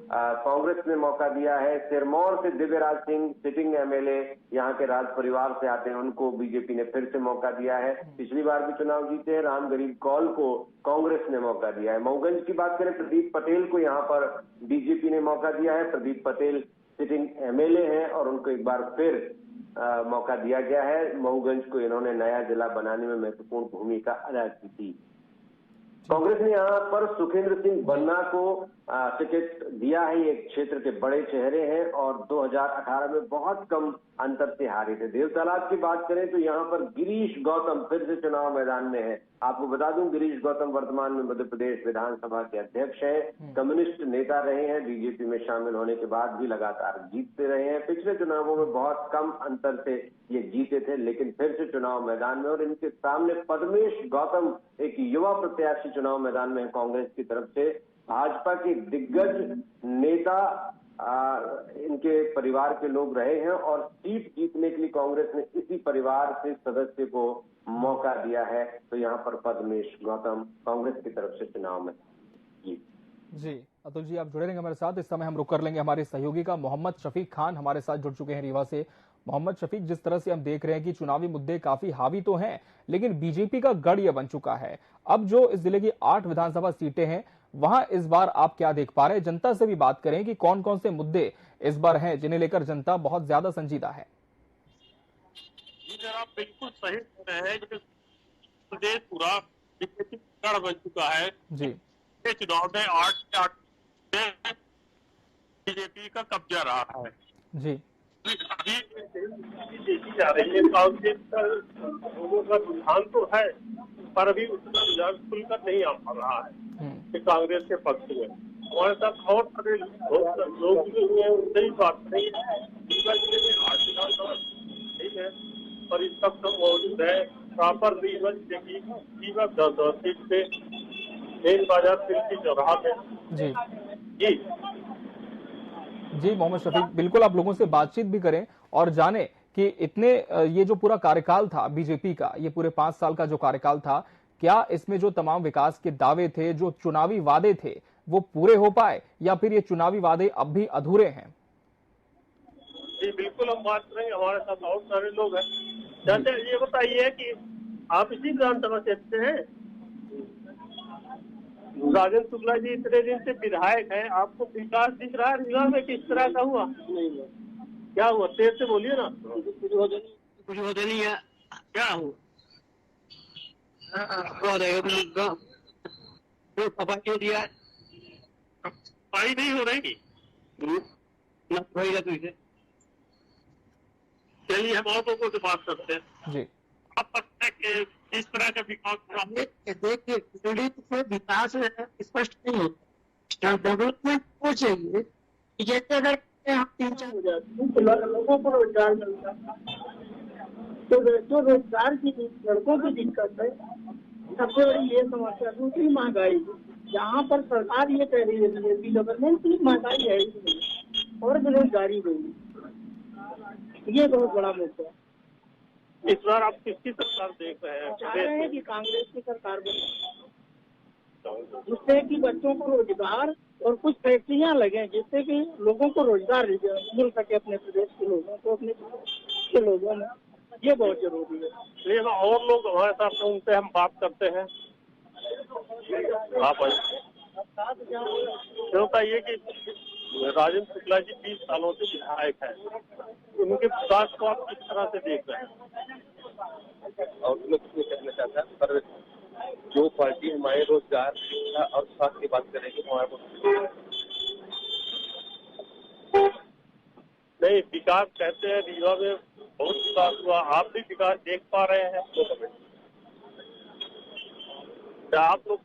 S14: कांग्रेस ने मौका दिया है। सिरमौर से दिव्यराज सिंह सिटिंग एमएलए, यहाँ के राज परिवार से आते हैं, उनको बीजेपी ने फिर से मौका दिया है। पिछली बार भी चुनाव जीते हैं। राम गरीब कौल को कांग्रेस ने मौका दिया है। मऊगंज की बात करें, प्रदीप पटेल को यहाँ पर बीजेपी ने मौका दिया है। प्रदीप पटेल सिटिंग एमएलए हैं और उनको एक बार फिर मौका दिया गया है। मऊगंज को इन्होंने नया जिला बनाने में महत्वपूर्ण भूमिका अदा की थी। कांग्रेस ने यहाँ पर सुखेंद्र सिंह बन्ना को टिकट दिया है। ये क्षेत्र के बड़े चेहरे हैं और 2018 में बहुत कम अंतर से हारे थे। देवतालाब की बात करें तो यहाँ पर गिरीश गौतम फिर से चुनाव मैदान में है। आपको बता दूं, गिरीश गौतम वर्तमान में मध्य प्रदेश विधानसभा के अध्यक्ष हैं, कम्युनिस्ट नेता रहे हैं। बीजेपी में शामिल होने के बाद भी लगातार जीतते रहे हैं। पिछले चुनावों में बहुत कम अंतर से ये जीते थे, लेकिन फिर से चुनाव मैदान में। और इनके सामने पद्मेश गौतम, एक युवा प्रत्याशी चुनाव मैदान में है कांग्रेस की तरफ से। भाजपा के दिग्गज नेता इनके परिवार के लोग रहे हैं और सीट जीतने के लिए कांग्रेस ने इसी परिवार से सदस्य को मौका दिया है। तो यहाँ पर पद्मेश गौतम कांग्रेस की तरफ से चुनाव में
S1: जी। अतुल जी, आप जुड़े रहेंगे हमारे साथ। इस समय हम रुक कर लेंगे हमारे सहयोगी का मोहम्मद शफीक खान हमारे साथ जुड़ चुके हैं रीवा से। मोहम्मद शफीक, जिस तरह से हम देख रहे हैं कि चुनावी मुद्दे काफी हावी तो हैं, लेकिन बीजेपी का गढ़ यह बन चुका है। अब जो इस जिले की 8 विधानसभा सीटें हैं, वहां इस बार आप क्या देख पा रहे हैं? जनता से भी बात करें कि कौन कौन से मुद्दे इस बार हैं जिन्हें लेकर जनता बहुत ज्यादा संजीदा है।
S15: जी जनाब, बिल्कुल सही कह रहे हैं। प्रदेश पूरा बीजेपी का गढ़ बन चुका है जी। चुनाव में 8 से 8 बीजेपी का कब्जा रहा है जी। अभी देखी जा रही है, कांग्रेस का लोगों का रुझान तो है, पर अभी उतना रुझान खुलकर नहीं आ पा रहा है कि कांग्रेस के पक्ष में। हमारे साथ और सारे लोग जो हुए उनसे ही बात नहीं है। ठीक है, और इस सब मौजूद है प्रॉपर रीवा की 10 सीट पे मेन बाजार सिल्की चौराहा पे जी जी
S1: जी। मोहम्मद शफीक, बिल्कुल आप लोगों से बातचीत भी करें और जाने कि इतने ये जो पूरा कार्यकाल था बीजेपी का, ये पूरे 5 साल का जो कार्यकाल था, क्या इसमें जो तमाम विकास के दावे थे, जो चुनावी वादे थे, वो पूरे हो पाए या फिर ये चुनावी वादे अब भी अधूरे हैं?
S15: जी बिल्कुल, हम बात करेंगे। हमारे साथ और सारे लोग हैं। चाचा, ये बताइए कि आप इसी विधानसभा क्षेत्र से हैं? राजेंद्र शुक्ला जी इतने दिन से विधायक हैं, आपको विकास दिख रहा है रीवा में? किस तरह का हुआ? नहीं, क्या हुआ? तेज से बोलिए ना। कुछ होता नहीं है। क्या हुआ? सफाई नहीं हो रही। चलिए हम और लोगों से बात करते हैं जी। आप पता है कि इस तरह का विकास देखिए विकास स्पष्ट नहीं होता। डेवलपमेंट वो चाहिए जैसे अगर हम 3-4 हो जाते लोगों को रोजगार मिलता, तो जो रोजगार की लड़कों की दिक्कत है, सबसे बड़ी ये समस्या। दूसरी महंगाई, यहाँ पर सरकार ये कह रही है कि गवर्नमेंट की महंगाई है और बेरोजगारी नहीं, ये बहुत बड़ा मुद्दा है। इस बार आप किसकी सरकार देख रहे हैं?
S16: चाह रहे हैं कि कांग्रेस की सरकार बने, जिससे कि बच्चों को रोजगार और कुछ फैक्ट्रियां लगे, जिससे कि लोगों को रोजगार मिल सके, अपने प्रदेश के लोगों को, अपने के लोगों में। ये बहुत जरूरी है।
S15: लेकिन और लोग हमारे साथ हैं, उनसे हम बात करते हैं। आप बताइए कि राजेंद्र शुक्ला जी 20 सालों से विधायक है, उनके विकास को आप किस तरह से देख रहे हैं?
S17: और मैं कुछ कहना चाहता हूँ, पर जो पार्टी हमारे रोजगार, शिक्षा और स्वास्थ्य की बात करेगी हमारे को
S15: नहीं, विकास कहते हैं रीवा में बहुत विकास हुआ, आप भी विकास देख पा रहे हैं? क्या आप लोग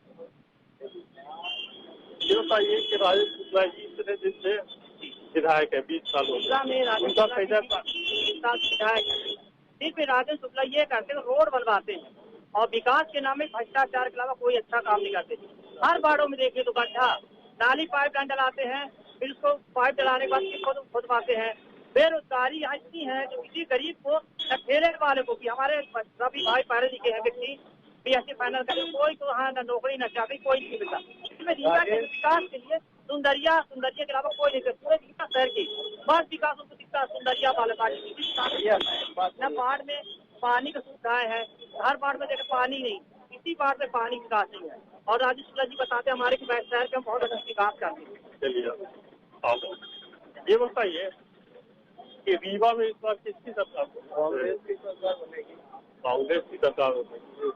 S15: ये बताइए कि राजेंद्र शुक्ला जी इतने दिन से विधायक है, 20 सालों से, उनका कैसा
S16: विधायक सिर्फ राजेंद्र शुक्ला ये करते हैं, रोड बनवाते हैं और विकास के नाम में भ्रष्टाचार के अलावा कोई अच्छा काम नहीं करते। हर वार्डों में देखिए तो गड्ढा, नाली पाइप लाइन डलाते हैं, फिर उसको पाइप डलाने के बाद खुदवाते हैं। बेरोजगारी यहाँ इतनी है जो किसी गरीब को, ठेले वाले को भी, हमारे सभी भाई पढ़े लिखे हैं व्यक्ति, BSc फाइनल करे, कोई तो वहाँ न नौकरी न चाकरी कोई नहीं मिलता। इसमें रीवा के विकास के लिए सुंदरिया के अलावा कोई नहीं, पूरे रीवा शहर की बस विकास उनको दिखता, सुंदरिया बालकाड़ी न बाढ़ में पानी की सुविधाएं हैं, हर बाढ़ में देखे पानी नहीं, किसी बाढ़ में पानी विकास नहीं है। और राजेंद्र शुक्ला जी बताते हैं हमारे शहर के हम बहुत अच्छा विकास करते हैं।
S15: चलिए ये बताइए कि रीवा में इस बार किसकी सरकार? कांग्रेस की सरकार बनेगी। कांग्रेस की सरकार बनेगी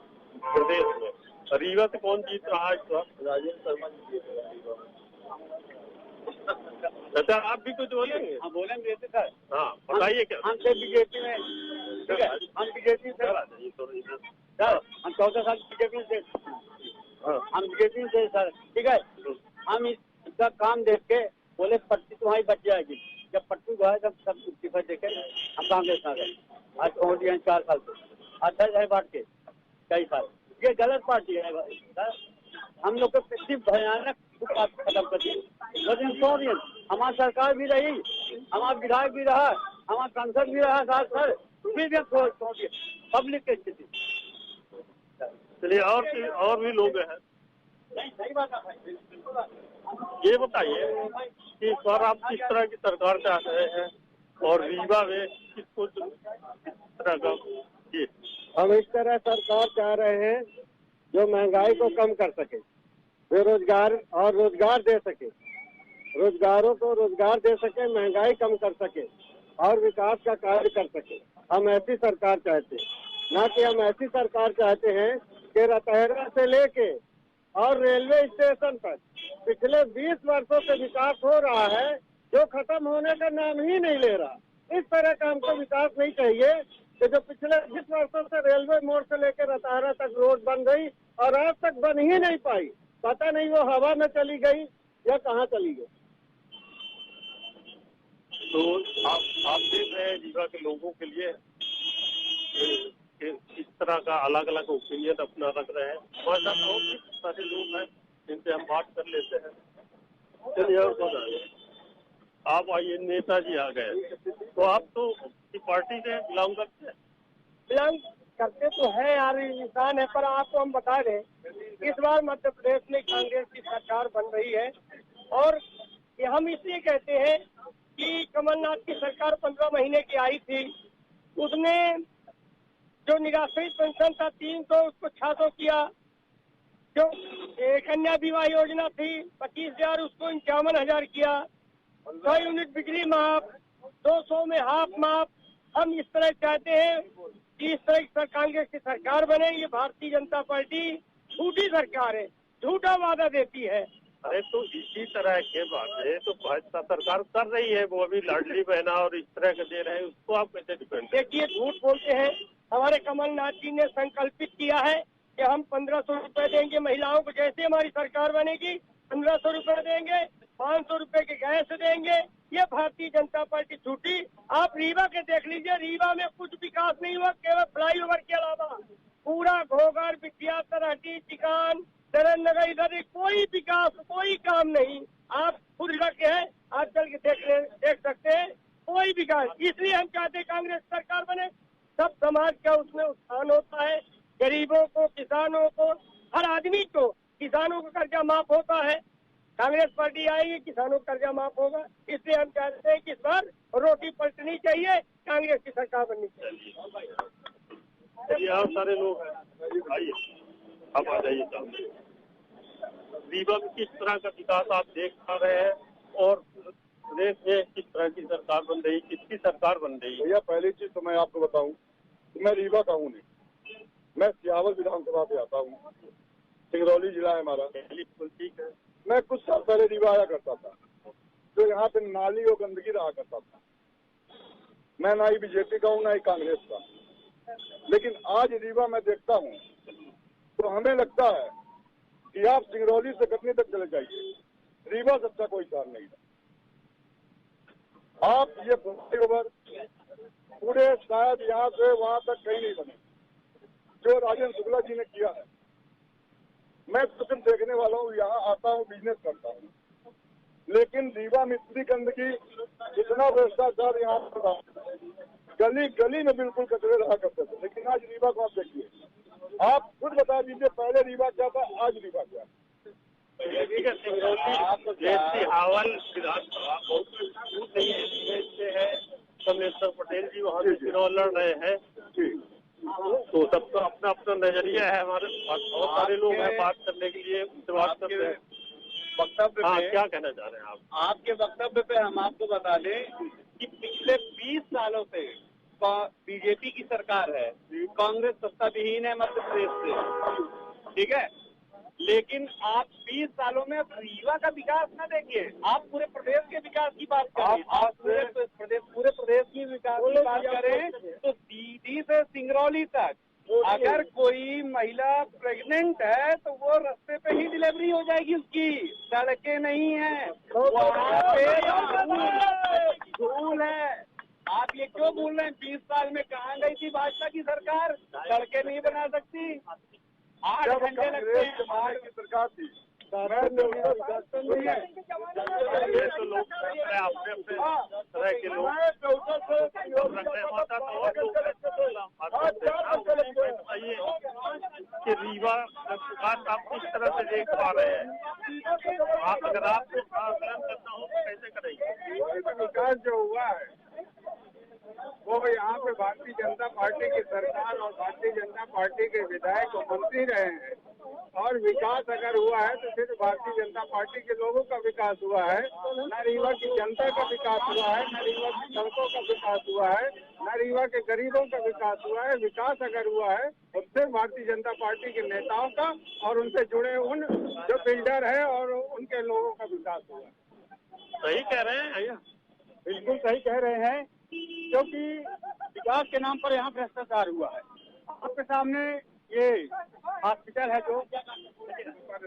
S15: प्रदेश में। रीवा से कौन जीत रहा है इस बार?
S17: राजेंद्र शर्मा जी जीत रहे हैं।
S15: अच्छा, आप भी कुछ बोलेंगे?
S16: हाँ बोलेंगे सर।
S15: हाँ बताइए क्या?
S16: हम से बीजेपी में, ठीक है, हम बीजेपी से, हम 14 साल बीजेपी से, हम बीजेपी से सर, ठीक है। हम इसका काम देख के बोले पट्टी तुम्हारी बच जाएगी, जब पट्टी गए तब सब इस्तीफा देखे हम कांग्रेस आ गए। आज पहुंच गए 4 साल से, 28 है बांट के कई साल। ये गलत पार्टी है सर, हम लोग को कितनी भयानक खत्म कर दी। लेकिन हमारी सरकार भी रही, हमारा विधायक भी रहा, हमारा सांसद भी रहा साथ सर, फिर भी पब्लिक की स्थिति।
S15: चलिए और भी लोग हैं,
S16: सही बात है।
S15: ये बताइए कि इस बार आप किस तरह की सरकार चाह रहे हैं और रीवा में किसको तरह का? जी,
S18: हम इस तरह सरकार चाह रहे हैं जो महंगाई को कम कर सके, बेरोजगार और रोजगार दे सके, रोजगारों को रोजगार दे सके, महंगाई कम कर सके और विकास का कार्य कर सके। हम ऐसी सरकार चाहते हैं, ना कि हम ऐसी सरकार चाहते हैं कि रतहरा से लेके और रेलवे स्टेशन तक पिछले 20 वर्षों से विकास हो रहा है जो खत्म होने का नाम ही नहीं ले रहा। इस तरह का हमको विकास नहीं चाहिए कि जो पिछले 20 वर्षों से रेलवे मोड़ से लेकर रतहरा तक रोड बन गई और आज तक बन ही नहीं पाई। पता नहीं वो हवा में चली गई या कहाँ चली गई।
S15: तो आप देख रहे हैं रीवा के लोगों के लिए इस तरह का अलग अलग ओपिनियन अपना रख रहे हैं। हमारे साथ और भी सारे लोग हैं जिनसे हम बात कर लेते हैं। चलिए और आप आइए, नेताजी आ गए। तो आप तो पार्टी से बिलोंग करते हैं?
S18: बिलोंग करते तो है यार, इंसान है, पर आपको हम बता दें इस बार मध्य प्रदेश में कांग्रेस की सरकार बन रही है। और ये हम इसलिए कहते हैं कि कमलनाथ की सरकार 15 महीने की आई थी, उसने जो निराश्रित पेंशन था 300 उसको 600 किया, जो कन्या विवाह योजना थी 25,000 उसको 51,000 किया, 100 यूनिट बिजली माफ, 200 में हाफ माफ। हम इस तरह चाहते हैं कि इस तरह की कांग्रेस की सरकार बने। ये भारतीय जनता पार्टी झूठी सरकार है, झूठा वादा देती है।
S15: अरे तो इसी तरह के बातें तो भाजपा सरकार कर रही है, वो अभी लाडली बहना और इस तरह के दे रहे हैं, उसको आप कैसे डिपेंड?
S18: देखिए झूठ बोलते हैं। हमारे कमलनाथ जी ने संकल्पित किया है कि हम 1,500 रुपए देंगे महिलाओं को, जैसे हमारी सरकार बनेगी 1,500 रुपए देंगे, 500 रुपए के गैस देंगे। ये भारतीय जनता पार्टी झूठी। आप रीवा के देख लीजिए, रीवा में कुछ विकास नहीं हुआ, केवल फ्लाईओवर के अलावा पूरा घोघर, बिटिया, तरहटी, चिकान, दरन नगर, इधर कोई विकास, कोई काम नहीं। आप खुद लगे हैं, आज चल के देख सकते हैं, कोई विकास। इसलिए हम चाहते हैं कांग्रेस सरकार बने। सब समाज का उसमें उत्थान होता है। गरीबों को, किसानों को, हर आदमी को, किसानों का कर्जा माफ होता है। कांग्रेस पार्टी आएगी, किसानों का कर्जा माफ होगा। इसलिए हम चाहते हैं कि इस बार रोटी पलटनी चाहिए, कांग्रेस की सरकार बननी चाहिए।
S15: और सारे लोग हैं, आइए अब आ जाइए सामने। रीवा में किस तरह का विकास आप देख पा रहे हैं और प्रदेश में किस तरह की सरकार बन रही, किसकी सरकार बन रही है?
S19: भैया पहली चीज तो मैं आपको बताऊं, मैं रीवा का हूँ नहीं, मैं सियावल विधानसभा से आता हूँ, सिंगरौली जिला है हमारा।
S15: बिल्कुल ठीक है।
S19: मैं कुछ साल पहले रीवा आया करता था, तो यहाँ पे नाली और गंदगी रहा करता था। मैं ना ही बीजेपी का हूँ ना ही कांग्रेस का, लेकिन आज रीवा में देखता हूँ तो हमें लगता है कि आप सिंगरौली से कटनी तक चले जाइए, रीवा से अच्छा कोई शहर नहीं है। आप ये पूरे शायद यहाँ से वहाँ तक कहीं नहीं बने जो राजेंद्र शुक्ला जी ने किया है। मैं तो सिर्फ देखने वाला हूँ, यहाँ आता हूँ, बिजनेस करता हूँ, लेकिन रीवा में इतनी गंदगी, इतना भ्रष्टाचार यहाँ पर, गली गली में बिल्कुल कचरे रहा करते थे। लेकिन आज रीवा को आप देखिए, आप खुद बता दीजिए पहले रीवा क्या था, आज रीवा क्या है।
S15: ठीक है, सिंगरौली हावल विधानसभा बहुत दूर नहीं है, कमलेश्वर पटेल जी वहाँ से चुनाव लड़ रहे हैं, तो सबका अपना अपना नजरिया है। हमारे बहुत सारे लोग हैं बात करने के लिए, उनसे बात करते हैं।
S20: वक्तव्य पे
S15: क्या कहना चाह रहे हैं आप?
S20: आपके वक्तव्य पे हम आपको बता दें कि पिछले 20 सालों से बीजेपी की सरकार है, कांग्रेस सत्ता विहीन है मध्य प्रदेश से, ठीक है, लेकिन आप 20 सालों में रीवा का विकास न देखिए, आप पूरे प्रदेश के विकास की बात करें। आप पूरे प्रदेश की विकास की बात करें तो सीधी से सिंगरौली तक अगर कोई महिला प्रेग्नेंट है तो वो रास्ते पे ही डिलीवरी हो जाएगी उसकी, सड़कें नहीं है वहाँ पे, धूल है। आप ये क्यों बोल रहे हैं? 20 साल में कहाँ गई थी भाजपा की सरकार? सड़कें नहीं बना सकती, 8 घंटे लगते हैं।
S19: की सरकार थी,
S15: ये तो लोग अपने तरह के लोग बताइए कि रीवा विकास आप किस तरह से देख पा रहे हैं? आप अगर आपको आकलन करना हो तो कैसे करेंगे?
S18: विकास जो हुआ है वो यहाँ पे भारतीय जनता पार्टी की सरकार और भारतीय जनता पार्टी के विधायक और मंत्री रहे हैं, और विकास अगर हुआ है तो सिर्फ भारतीय जनता पार्टी के लोगों का विकास हुआ है, न रीवा की जनता का विकास हुआ है, न रीवा की सड़कों का विकास हुआ है, न रीवा के गरीबों का विकास हुआ है। विकास अगर हुआ है तो सिर्फ भारतीय जनता पार्टी के नेताओं का और उनसे जुड़े उन जो बिल्डर है और उनके लोगों का विकास हुआ है।
S15: सही कह रहे हैं भैया,
S18: बिल्कुल सही कह रहे हैं, क्योंकि विकास के नाम पर यहाँ भ्रष्टाचार हुआ है। आपके सामने ये हॉस्पिटल है जो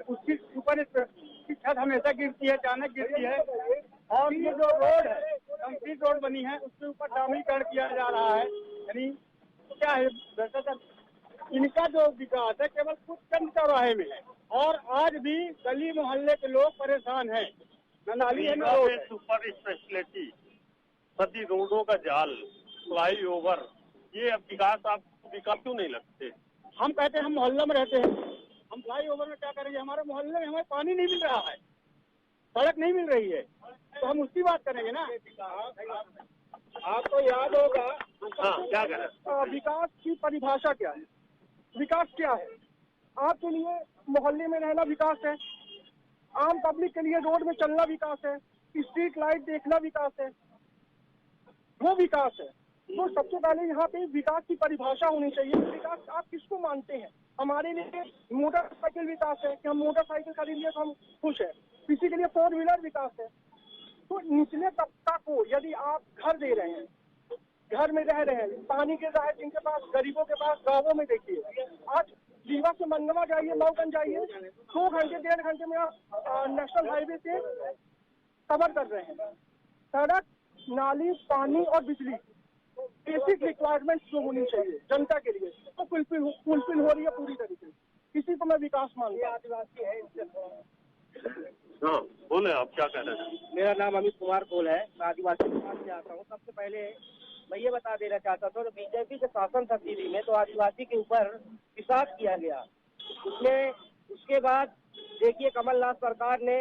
S18: उसकी ऊपर की छत हमेशा गिरती है, अचानक गिरती है, और ये जो रोड है कंक्रीट रोड बनी है उसके ऊपर डामरीकरण किया जा रहा है। यानी क्या है भ्रष्टाचार? इनका जो विकास है केवल कुछ चंद चौराहे में है, और आज भी गली मोहल्ले के लोग परेशान हैं। नाली है ना रोड,
S15: सुपर स्पेशलिटी, सभी रोडों का जाल, फ्लाई ओवर, ये अब विकास आपको विकास क्यों नहीं लगते?
S18: हम कहते हैं हम मोहल्ले में रहते हैं, हम फ्लाई ओवर में क्या करेंगे? हमारे मोहल्ले में हमें पानी नहीं मिल रहा है, सड़क नहीं मिल रही है, तो हम उसकी बात करेंगे ना। आपको याद होगा
S15: क्या करें?
S18: विकास की परिभाषा क्या है? विकास क्या है? आपके लिए मोहल्ले में रहना विकास है, आम पब्लिक के लिए रोड में चलना विकास है, स्ट्रीट लाइट देखना विकास है, वो विकास है। तो सबसे पहले यहाँ पे विकास की परिभाषा होनी चाहिए। विकास आप किसको मानते हैं? हमारे लिए मोटरसाइकिल विकास है कि हम मोटरसाइकिल खरीद लिए तो हम खुश हैं, किसी के लिए 4 व्हीलर विकास है। तो निचले तबका को यदि आप घर दे रहे हैं, घर में रह रहे हैं, पानी के रहा है जिनके पास, गरीबों के पास, गाँवों में देखिए, आज रीवा से मंगवा जाइए, मऊगंज जाइए, 2 घंटे 1.5 घंटे में आप नेशनल हाईवे से कवर कर रहे हैं। सड़क, नाली, पानी और बिजली बेसिक रिक्वायरमेंट्स जो होनी चाहिए जनता के लिए, तो फुलफिल हो रही है पूरी तरीके से। किसी को मैं विकास मानता हूँ। आदिवासी है,
S15: हाँ बोले, आप क्या कहना चाहते हैं?
S21: मेरा नाम अमित कुमार कोल है, मैं आदिवासी समाज से आता हूँ। सबसे पहले
S16: मैं ये बता देना चाहता था, बीजेपी के शासन था दिल्ली में तो आदिवासी के ऊपर विश्वास किया गया। उसके बाद देखिए कमलनाथ सरकार ने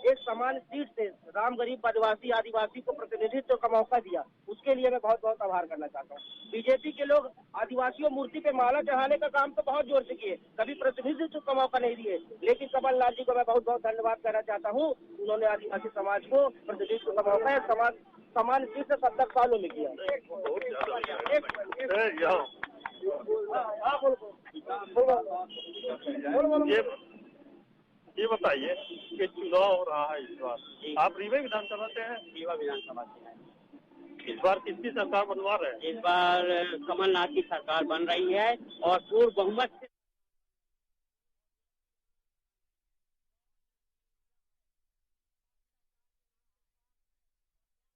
S16: एक समान सीट से राम गरीब आदिवासी को प्रतिनिधित्व का मौका दिया, उसके लिए मैं बहुत बहुत आभार करना चाहता हूँ। बीजेपी के लोग आदिवासियों मूर्ति पे माला चढ़ाने का काम तो बहुत जोर से किए, कभी प्रतिनिधित्व का मौका नहीं दिए, लेकिन कमलनाथ जी को मैं बहुत बहुत धन्यवाद करना चाहता हूँ। उन्होंने आदिवासी समाज को प्रतिनिधित्व का मौका समान सीट से 70 सालों में किया।
S15: ये बताइए कि चुनाव हो रहा है इस बार, आप रीवा विधानसभा से हैं?
S16: रीवा विधानसभा से हैं।
S15: इस बार किसकी सरकार बनवा रहे हैं?
S16: इस बार कमलनाथ की सरकार बन रही है और पूर्ण बहुमत से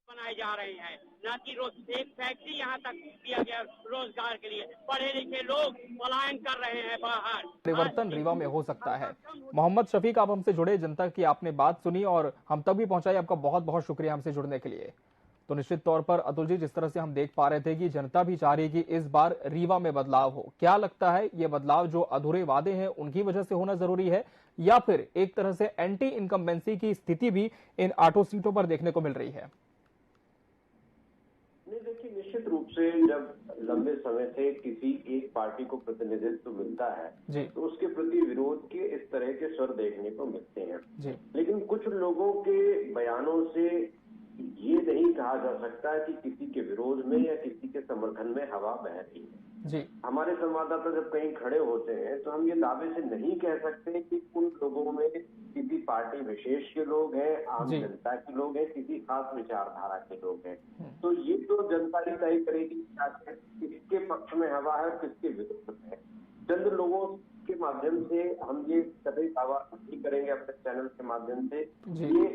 S16: बनाए जा रहे हैं, न कि एक फैक्ट्री यहाँ तक दिया गया रोजगार के लिए। पढ़े लिखे लोग पलायन कर रहे हैं बाहर।
S1: परिवर्तन रीवा में हो सकता है। मोहम्मद शफीक, आप हमसे जुड़े, जनता की आपने बात सुनी और हम तक भी पहुंचाई, आपका बहुत बहुत शुक्रिया हमसे जुड़ने के लिए। तो निश्चित तौर पर अतुल जी, जिस तरह से हम देख पा रहे थे कि जनता भी चाह रही है कि इस बार रीवा में बदलाव हो, क्या लगता है ये बदलाव जो अधूरे वादे हैं उनकी वजह से होना जरूरी है, या फिर एक तरह से एंटी इनकम्बेंसी की स्थिति भी इन 8 सीटों पर देखने को मिल रही है?
S14: नहीं, देखिए निश्चित रूप से जब लंबे समय से किसी एक पार्टी को प्रतिनिधित्व मिलता है तो उसके प्रति विरोध के इस तरह के स्वर देखने को मिलते हैं। लेकिन कुछ लोगों के बयानों से ये नहीं कहा जा सकता कि किसी के विरोध में या किसी के समर्थन में हवा बह रही है। हमारे संवाददाता जब कहीं खड़े होते हैं तो हम ये दावे से नहीं कह सकते कि उन लोगों में किसी पार्टी विशेष के लोग हैं, आम जनता के लोग हैं, किसी खास विचारधारा के लोग हैं। तो ये तो जनता ही तय करेगी किसके पक्ष में हवा है और किसके विरुद्ध है। चंद लोगों के माध्यम से हम ये कभी दावा नहीं करेंगे अपने चैनल के माध्यम से, ये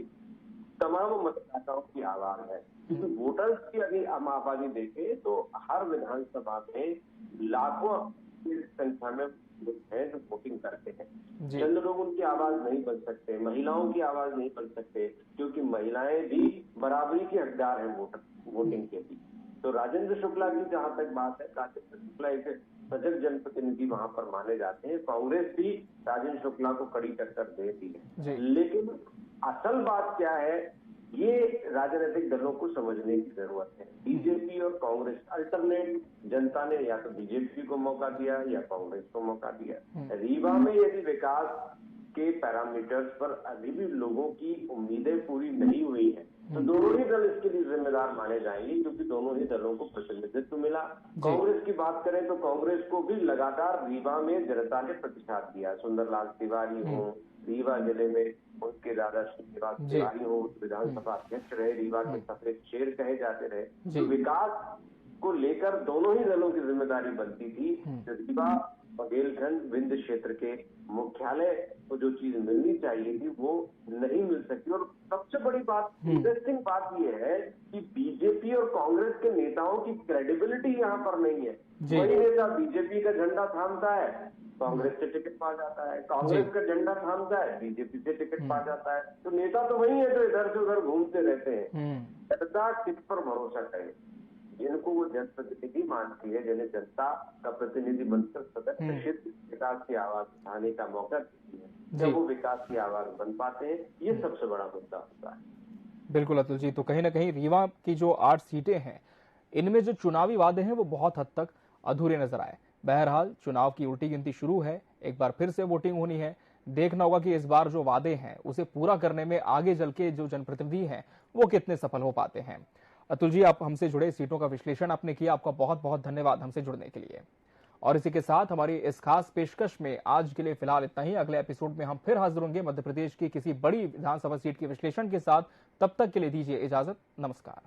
S14: तमाम मतदाताओं की आवाज है। क्योंकि वोटर्स की अगर हम आबादी देखें तो हर विधानसभा में लाखों की संख्या में लोग हैं जो वोटिंग करते हैं। चंद लोग उनकी आवाज नहीं बन सकते, महिलाओं की आवाज नहीं बन सकते, क्योंकि महिलाएं भी बराबरी के हकदार हैं वोटिंग के भी। तो राजेंद्र शुक्ला की जहां तक बात है, राजेंद्र शुक्ला एक सजग जनप्रतिनिधि वहां पर माने जाते हैं। कांग्रेस भी राजेंद्र शुक्ला को कड़ी टक्कर देती है। लेकिन असल बात क्या है, ये राजनीतिक दलों को समझने की जरूरत है। बीजेपी और कांग्रेस अल्टरनेट, जनता ने या तो बीजेपी को मौका दिया या कांग्रेस को मौका दिया। रीवा में यदि विकास के पैरामीटर्स पर अभी भी लोगों की उम्मीदें पूरी नहीं हुई है तो दोनों ही दल इसके लिए जिम्मेदार माने जाएंगे, क्योंकि दोनों ही दलों को प्रतिनिधित्व मिला। कांग्रेस की बात करें तो कांग्रेस को भी लगातार रीवा में जनता ने प्रतिसाद दिया। सुंदरलाल तिवारी हो रीवा जिले में, उनके दादा श्रीनिवास तिवारी हो विधानसभा अध्यक्ष रहे, रीवा के सफेद शेर कहे जाते रहे। तो विकास को लेकर दोनों ही दलों की जिम्मेदारी बनती थी। रीवा बघेलखंड विंध्य क्षेत्र के मुख्यालय को जो चीज मिलनी चाहिए थी वो नहीं मिल सकी। और सबसे बड़ी बात, इंटरेस्टिंग बात यह है कि बीजेपी और कांग्रेस के नेताओं की क्रेडिबिलिटी यहाँ पर नहीं है। वही नेता बीजेपी का झंडा थामता है, कांग्रेस से टिकट पा जाता है, कांग्रेस का झंडा थामता है, बीजेपी से टिकट पा जाता है। तो नेता तो वही है जो इधर से उधर घूमते रहते हैं। जनता किस पर भरोसा करे? जिनको वो जनप्रतिनिधि मानती है, जिन्हें जनता का प्रतिनिधि बनकर सदस्य क्षेत्र विकास की आवाज उठाने का मौका देती है, जब वो विकास की आवाज बन पाते हैं, ये सबसे बड़ा मुद्दा होता है।
S1: बिल्कुल अतुल जी, तो कहीं ना कहीं रीवा की जो 8 सीटें हैं, इनमें जो चुनावी वादे हैं वो बहुत हद तक अधूरे नजर आए। बहरहाल चुनाव की उल्टी गिनती शुरू है, एक बार फिर से वोटिंग होनी है। देखना होगा कि इस बार जो वादे हैं उसे पूरा करने में आगे चल के जो जनप्रतिनिधि हैं वो कितने सफल हो पाते हैं। अतुल जी, आप हमसे जुड़े, सीटों का विश्लेषण आपने किया, आपका बहुत बहुत धन्यवाद हमसे जुड़ने के लिए। और इसी के साथ हमारी इस खास पेशकश में आज के लिए फिलहाल इतना ही। अगले एपिसोड में हम फिर हाजिर होंगे मध्य प्रदेश की किसी बड़ी विधानसभा सीट के विश्लेषण के साथ। तब तक के लिए दीजिए इजाजत, नमस्कार।